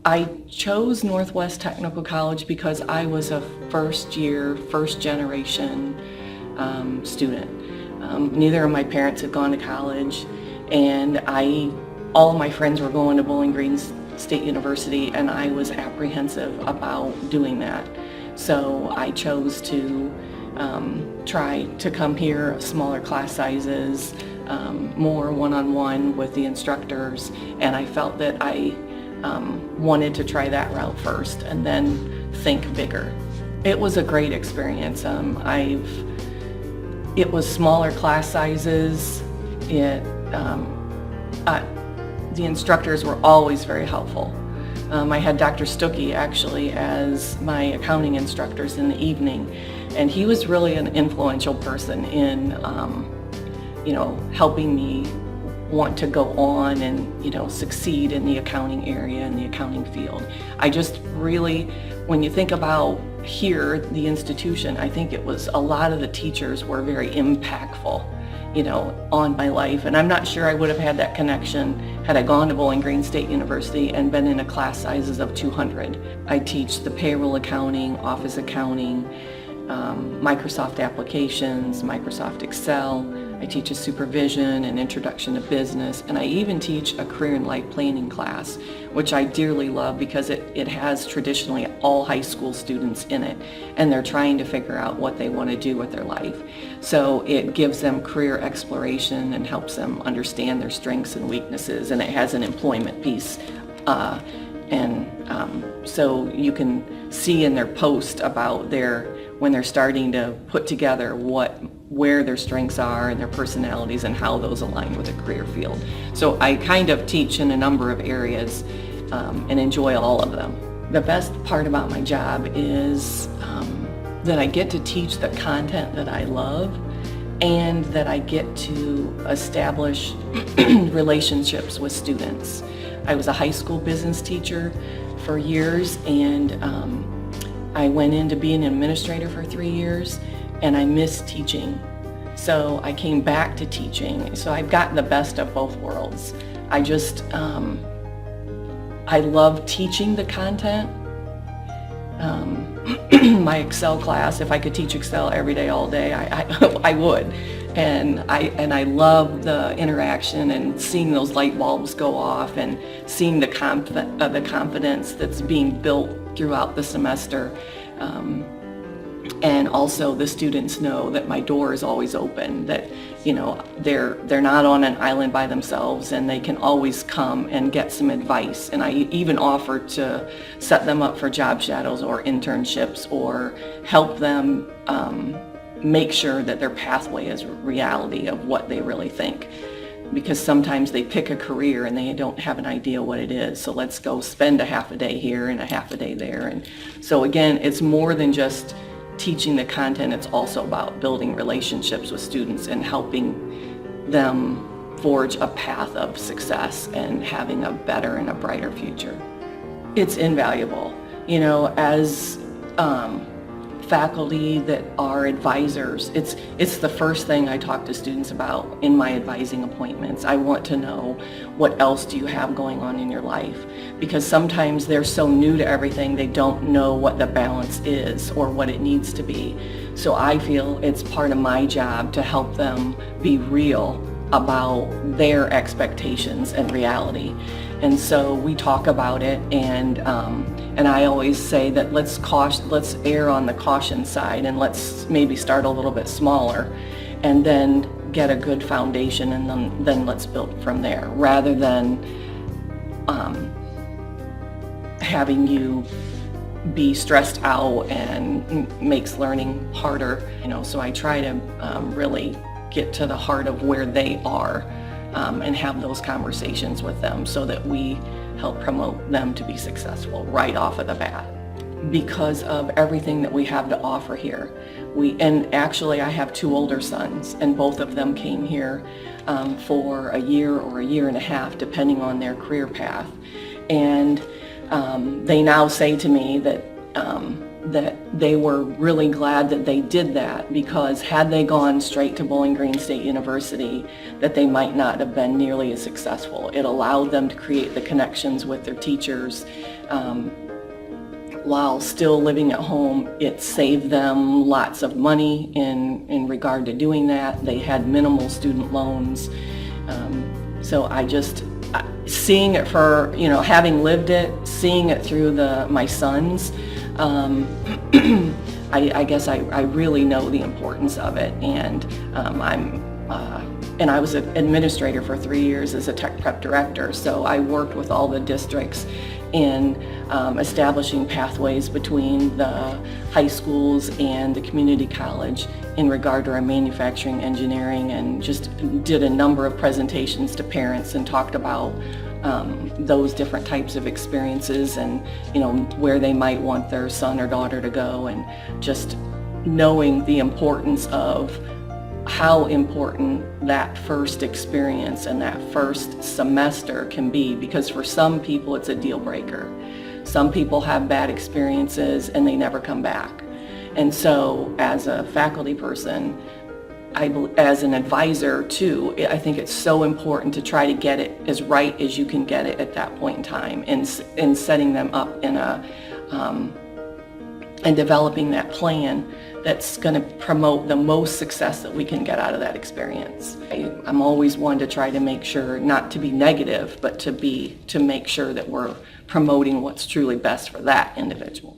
I chose Northwest Technical College because I was a first-year, first-generation student. Neither of my parents had gone to college, and all of my friends were going to Bowling Green State University, and I was apprehensive about doing that. So I chose to try to come here, smaller class sizes, more one-on-one with the instructors, and I felt that I wanted to try that route first and then think bigger. It was a great experience. It was smaller class sizes. The instructors were always very helpful. I had Dr. Stuckey actually as my accounting instructors in the evening, and he was really an influential person in helping me want to go on and succeed in the accounting area and the accounting field. I just really, when you think about here, the institution, I think it was a lot of the teachers were very impactful on my life, and I'm not sure I would have had that connection had I gone to Bowling Green State University and been in a class sizes of 200. I teach the payroll accounting, office accounting, Microsoft applications, Microsoft Excel. I teach a supervision and introduction to business, and I even teach a career and life planning class, which I dearly love because it has traditionally all high school students in it, and they're trying to figure out what they want to do with their life. So it gives them career exploration and helps them understand their strengths and weaknesses, and it has an employment piece. So you can see in their post about when they're starting to put together where their strengths are and their personalities and how those align with a career field. So I kind of teach in a number of areas and enjoy all of them. The best part about my job is that I get to teach the content that I love, and that I get to establish relationships with students. I was a high school business teacher for years, and I went into being an administrator for 3 years, and I missed teaching. So I came back to teaching. So I've gotten the best of both worlds. I love teaching the content. My Excel class, if I could teach Excel every day, all day, I would. And I love the interaction and seeing those light bulbs go off and seeing the confidence that's being built throughout the semester. And also the students know that my door is always open, that they're not on an island by themselves, and they can always come and get some advice. And I even offer to set them up for job shadows or internships, or help them make sure that their pathway is reality of what they really think. Because sometimes they pick a career and they don't have an idea what it is. So let's go spend a half a day here and a half a day there. And so again, it's more than just teaching the content. It's also about building relationships with students and helping them forge a path of success and having a better and a brighter future. It's invaluable. As faculty that are advisors, it's the first thing I talk to students about in my advising appointments. I want to know, what else do you have going on in your life? Because sometimes they're so new to everything, they don't know what the balance is or what it needs to be. So I feel it's part of my job to help them be real about their expectations and reality. And so we talk about it, and I always say that let's err on the caution side, and let's maybe start a little bit smaller, and then get a good foundation, and then let's build from there, rather than having you be stressed out and makes learning harder. So I try to really get to the heart of where they are. And have those conversations with them so that we help promote them to be successful right off of the bat. Because of everything that we have to offer here. And actually I have 2 older sons, and both of them came here for a year or a year and a half, depending on their career path. And they now say to me that that they were really glad that they did that, because had they gone straight to Bowling Green State University, that they might not have been nearly as successful. It allowed them to create the connections with their teachers. While still living at home, it saved them lots of money in regard to doing that. They had minimal student loans. So seeing it for, having lived it, seeing it through my sons, I guess I really know the importance of it. And I was an administrator for 3 years as a tech prep director, so I worked with all the districts in establishing pathways between the high schools and the community college in regard to our manufacturing engineering, and just did a number of presentations to parents and talked about those different types of experiences and where they might want their son or daughter to go, and just knowing the importance of how important that first experience and that first semester can be, because for some people it's a deal breaker. Some people have bad experiences and they never come back. And so as a faculty person, as an advisor too, I think it's so important to try to get it as right as you can get it at that point in time, and setting them up in and developing that plan that's going to promote the most success that we can get out of that experience. I'm always one to try to make sure not to be negative, but to make sure that we're promoting what's truly best for that individual.